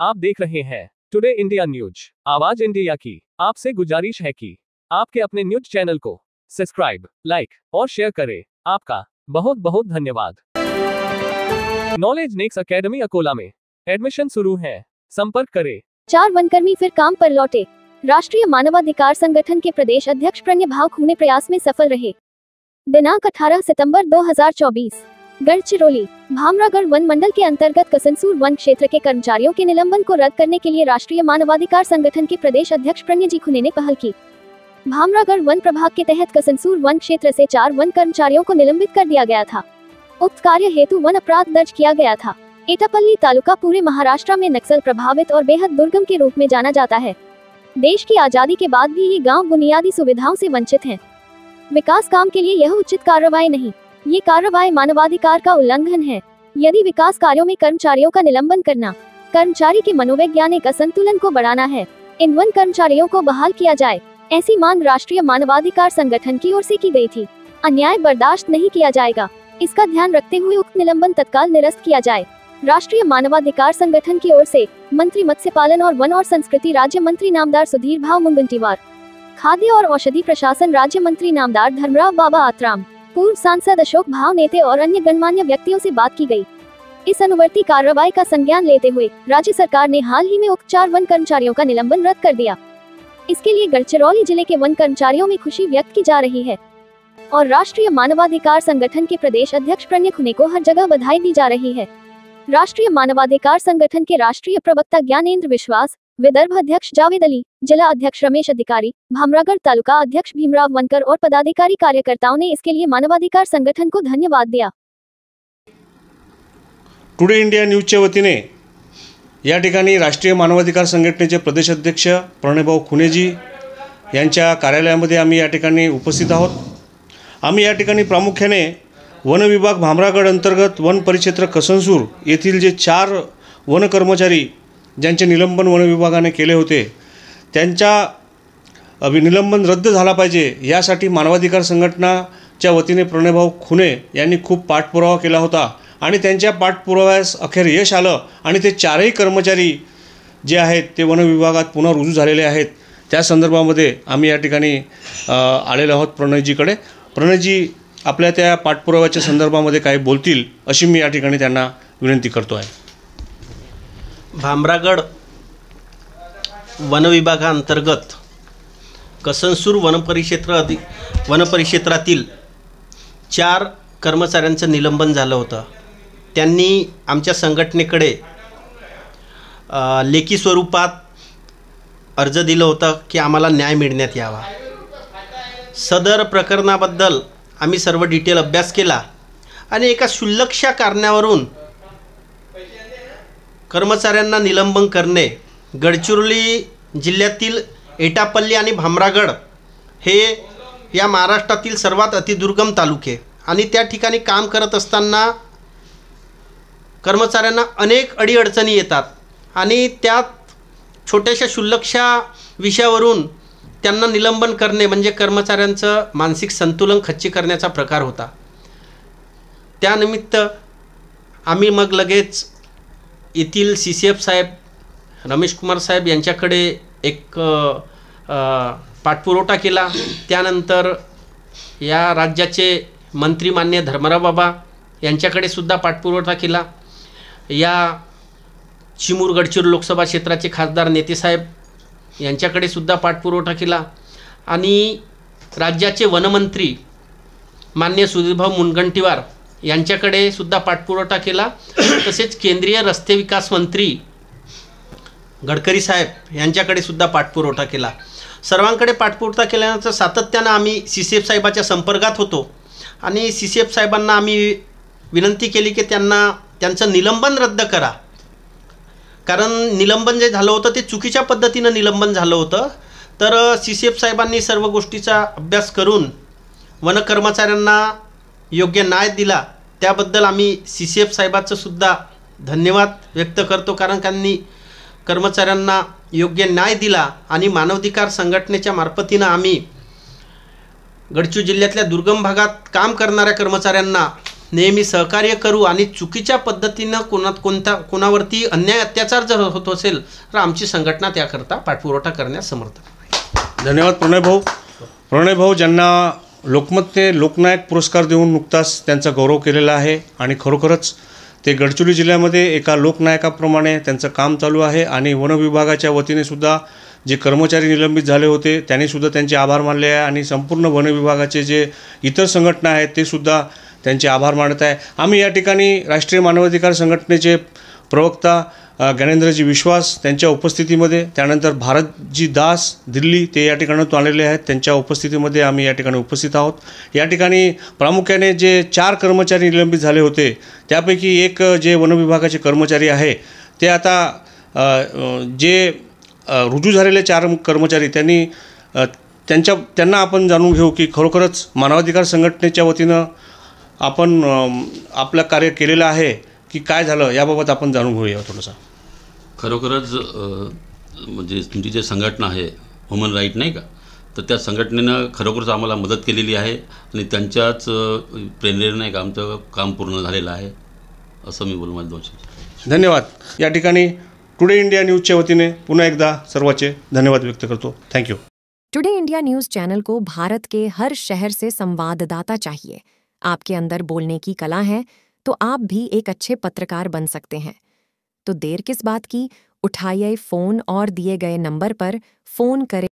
आप देख रहे हैं टुडे इंडिया न्यूज, आवाज इंडिया की। आपसे गुजारिश है कि आपके अपने न्यूज चैनल को सब्सक्राइब, लाइक और शेयर करें। आपका बहुत बहुत धन्यवाद। नॉलेज नेक्स एकेडमी अकोला में एडमिशन शुरू है, संपर्क करें। 4 वनकर्मी फिर काम पर लौटे। राष्ट्रीय मानवाधिकार संगठन के प्रदेश अध्यक्ष प्रणय खूने प्रयास में सफल रहे। दिनांक 18 सितंबर 2024 गढ़चिरौली भामरागढ़ वन मंडल के अंतर्गत कसनसूर वन क्षेत्र के कर्मचारियों के निलंबन को रद्द करने के लिए राष्ट्रीय मानवाधिकार संगठन के प्रदेश अध्यक्ष प्रणय खूने ने पहल की। भामरागढ़ वन प्रभाग के तहत कसनसूर वन क्षेत्र से 4 वन कर्मचारियों को निलंबित कर दिया गया था। उक्त कार्य हेतु वन अपराध दर्ज किया गया था। एटापल्ली तालुका पूरे महाराष्ट्र में नक्सल प्रभावित और बेहद दुर्गम के रूप में जाना जाता है। देश की आजादी के बाद भी ये गांव बुनियादी सुविधाओं से वंचित हैं। विकास काम के लिए यह उचित कार्रवाई नहीं, ये कार्रवाई मानवाधिकार का उल्लंघन है। यदि विकास कार्यों में कर्मचारियों का निलंबन करना कर्मचारी के मनोवैज्ञानिक असंतुलन को बढ़ाना है, इन वन कर्मचारियों को बहाल किया जाए, ऐसी मांग राष्ट्रीय मानवाधिकार संगठन की ओर से की गई थी। अन्याय बर्दाश्त नहीं किया जाएगा, इसका ध्यान रखते हुए उक्त निलंबन तत्काल निरस्त किया जाए। राष्ट्रीय मानवाधिकार संगठन की ओर से मंत्री मत्स्य पालन और वन और संस्कृति राज्य मंत्री नामदार सुधीर भाव मुनगंटीवार, खाद्य और औषधि प्रशासन राज्य मंत्री नामदार धर्मराव बाबा आतराम, पूर्व सांसद अशोक भाव नेते और अन्य गणमान्य व्यक्तियों से बात की गई। इस अनुवर्ती कार्रवाई का संज्ञान लेते हुए राज्य सरकार ने हाल ही में उक्त 4 वन कर्मचारियों का निलंबन रद्द कर दिया। इसके लिए गढ़चिरौली जिले के वन कर्मचारियों में खुशी व्यक्त की जा रही है और राष्ट्रीय मानवाधिकार संगठन के प्रदेश अध्यक्ष प्रणय खूने को हर जगह बधाई दी जा रही है। राष्ट्रीय मानवाधिकार संगठन के राष्ट्रीय प्रवक्ता ज्ञानेंद्र विश्वास, विदर्भ अध्यक्ष जावेद अली, जिला अध्यक्ष रमेश अधिकारी, भामरागढ़ तालुका अध्यक्ष भीमराव वनकर और पदाधिकारी कार्यकर्ताओं ने इसके लिए मानवाधिकार संगठन को धन्यवाद दिया। टुडे इंडिया न्यूजच्या वतीने या ठिकाणी राष्ट्रीय मानवाधिकार संघटनेचे प्रदेश अध्यक्ष प्रणयभाऊ खूनेजी यांच्या कार्यालयामध्ये आम्ही या ठिकाणी उपस्थित आहोत। आम्ही या ठिकाणी प्रामुख्याने वन विभाग भामरागढ़ अंतर्गत वन परिक्षेत्र कसनसूर येथील जे 4 वन कर्मचारी ज्यांचे निलंबन वन विभागाने केले होते त्यांच्या निलंबन रद्द झाला पाहिजे यासाठी मानवाधिकार संघटनाच्या वतीने प्रणयभाऊ खूने यांनी खूप पाठपुरावा केला होता आणि त्यांच्या पाठपुराव्यास अखेर यश आलं आणि ते 4ही कर्मचारी जे आहेत ते वन विभागात पुन्हा रुजू झालेले आहेत। त्या संदर्भामध्ये आम्ही या ठिकाणी आलेलो आहोत प्रणयजीकडे। प्रणयजी आपल्या त्या पाठपुराव्याच्या संदर्भामध्ये काय बोलतील अशी मी या ठिकाणी त्यांना विनंती करतो आहे। भामरागढ़ वन विभागाअंतर्गत कसनसूर वन परिक्षेत्रातील 4 कर्मचाऱ्यांचं निलंबन झालं होतं। त्यांनी आमच्या संघटनेकडे लेखी स्वरूपात अर्ज दिलं होतं की आम्हाला न्याय मिळण्यात यावा। सदर प्रकरणाबद्दल आम्ही सर्व डिटेल अभ्यास केला आणि एका क्षुल्लकशा कारणावरून कर्मचाऱ्यांना निलंबन करणे गडचिरोली जिल्ह्यातील एटापल्ली आणि भामरागढ़ हे या महाराष्ट्रातील सर्वात अतिदुर्गम तालुके आणि त्या ठिकाणी काम करत असताना कर्मचाऱ्यांना अनेक अडीअडचणी येतात आणि त्यात छोट्याशा क्षुल्लकशा विषयावरून त्यांना निलंबन करणे म्हणजे कर्मचाऱ्यांचं मानसिक संतुलन खच्ची करण्याचा प्रकार होता। त्यानिमित्त आम्ही मग लगेच येथील CCF साहेब रमेश कुमार साहेब यांच्याकडे एक पाठपुरावा केला। त्यानंतर या राज्याचे मंत्री मान्य धर्मराव बाबा यांच्याकडे सुद्धा पाठपुरावा केला। या चिमूर गडचिरोली लोकसभा क्षेत्राचे खासदार नेते साहेब यांच्याकडे सुद्धा पाठपुरावा केला आणि राज्याचे वनमंत्री मान्य सुधीरभाऊ मुनगंटीवार यांच्याकडे सुद्धा पाठपुरावा केला। तसेच केंद्रीय रस्ते विकास मंत्री गडकरी साहेब यांच्याकडे सुद्धा पाठपुरावा केला। सर्वांकडे पाठपुरावा केल्यानंतर सातत्याने आम्ही CCF साहेबाच्या संपर्कात होतो आणि CCF साहेबांना आम्ही विनंती केली की त्यांचं निलंबन रद्द करा, कारण निलंबन जे झालं होतं ते चुकीच्या पद्धतीनं निलंबन झालं होतं। तर CCF साहेबांनी सर्व गोष्टीचा अभ्यास करून वन कर्मचाऱ्यांना योग्य न्याय दिला। त्याबद्दल आम्ही CCF साहेबांचं सुद्धा धन्यवाद व्यक्त करतो, कारण त्यांनी कर्मचाऱ्यांना योग्य न्याय दिला आणि मानवाधिकार संघटनेच्या मार्फतीनं आम्ही गडचिरोली जिल्ह्यातल्या दुर्गम भागात काम करणाऱ्या कर्मचाऱ्यांना नेहमी सहकार्य करू आणि चुकीच्या पद्धतीनं कोणावरती अन्याय अत्याचार जर होत असेल तर आमची संघटना त्याकरता पाठपुरावा करण्यास समर्थ आहे. धन्यवाद प्रणय भाऊ ज्यांना लोकमतने लोकनायक पुरस्कार देऊन नुकताच त्यांचा गौरव केलेला आहे आणि खरोखरच ते गडचिरोली जिल्ह्यामध्ये एका लोकनायकाप्रमाणे त्यांचं काम चालू आहे. आणि वन विभागाच्या वतीने सुद्धा जे कर्मचारी निलंबित झाले होते त्यांनीसुद्धा त्यांचे आभार मानले आहे आणि संपूर्ण वन विभागाचे जे इतर संघटना आहेत ते सुद्धा त्यांचे आभार मानत आहे. आम्ही या ठिकाणी राष्ट्रीय मानवाधिकार संघटनेचे प्रवक्ता ज्ञानेंद्रजी विश्वास त्यांच्या उपस्थितीमध्ये, त्यानंतर भारतजी दास दिल्ली ते या ठिकाणातून आलेले आहेत, त्यांच्या उपस्थितीमध्ये आम्ही या ठिकाणी उपस्थित आहोत. या ठिकाणी प्रामुख्याने जे 4 कर्मचारी निलंबित झाले होते त्यापैकी एक जे वन विभागाचे कर्मचारी आहे ते आता जे रुजू झालेले 4 कर्मचारी त्यांना आपण जाणून घेऊ की खरोखरच मानवाधिकार संघटनेच्या वतीनं आपण आपलं कार्य केलेलं आहे की काय झालं याबाबत आपण जाणून घेऊया थोडंसं. खरोखरच म्हणजे तुमची जी संघटना आहे ह्युमन राईट नाही का, तर त्या संघटनेनं खरोखरच आम्हाला मदत केलेली आहे आणि त्यांच्याच प्रेरणेने नाही का आमचं काम पूर्ण झालेलं आहे असं मी बोलू माझ्या 2 शब्द. धन्यवाद. या ठिकाणी टुडे इंडिया न्यूज़च्या वतीने पुन्हा एकदा सर्वांचे धन्यवाद व्यक्त करतो. Thank you. Today India news channel को भारत के हर शहर से संवाददाता चाहिए. आपके अंदर बोलने की कला है तो आप भी एक अच्छे पत्रकार बन सकते हैं. तो देर किस बात की, उठाइए फ़ोन और दिए गए नंबर पर फ़ोन करें.